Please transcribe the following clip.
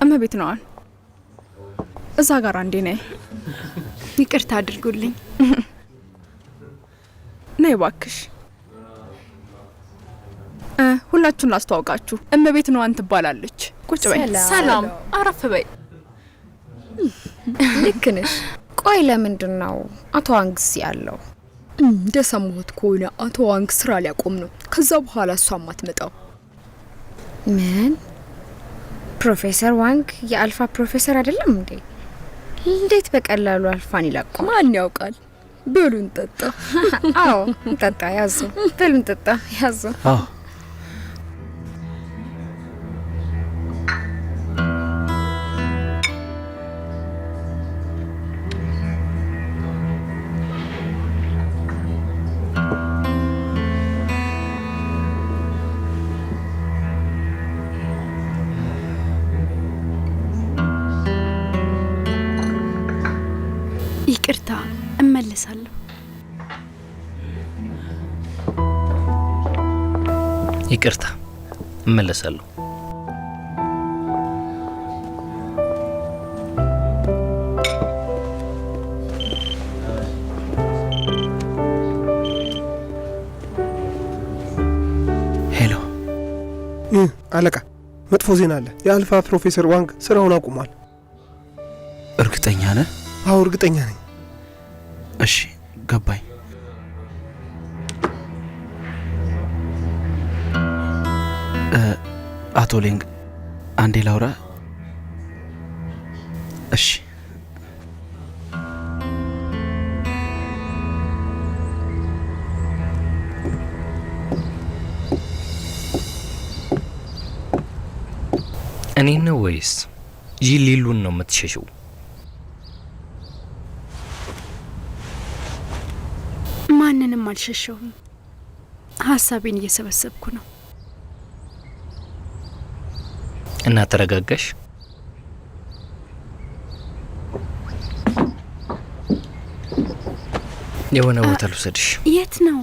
እመቤት ነዋል እዛ ጋር አንዴ ነይ። ይቅርታ አድርጉልኝ። ነይ ባክሽ። ሁላችሁን ላስተዋውቃችሁ፣ እመቤት ነዋን ትባላለች። ቁጭ በይ። ሰላም፣ አረፍ በይ። ልክ ነሽ። ቆይ ለምንድን ነው አቶ ዋንግስ ያለው? እንደሰማሁት ከሆነ አቶ ዋንግ ስራ ሊያቆም ነው። ከዛ በኋላ እሷ ማትመጣው። ምን? ፕሮፌሰር ዋንግ የአልፋ ፕሮፌሰር አይደለም እንዴ? እንዴት በቀላሉ አልፋን ይለቀው? ማን ያውቃል? በሉን ጠጣ። አዎ ጠጣ። ያዙ። በሉን ጠጣ። ያዙ። አዎ ይቅርታ እመለሳለሁ። ይቅርታ እመለሳለሁ። ሄሎ አለቃ፣ መጥፎ ዜና አለ። የአልፋ ፕሮፌሰር ዋንግ ስራውን አቁሟል። እርግጠኛ ነህ? አዎ እርግጠኛ ነኝ። እሺ ገባኝ። አቶ ሌንግ አንዴ ላውራ? እሺ እኔ ነው ወይስ ሊሉን ነው የምትሸሽው? ማንንም አልሸሸሁም። ሀሳቤን እየሰበሰብኩ ነው። እና ተረጋጋሽ? የሆነ ቦታ ልውሰድሽ። የት ነው?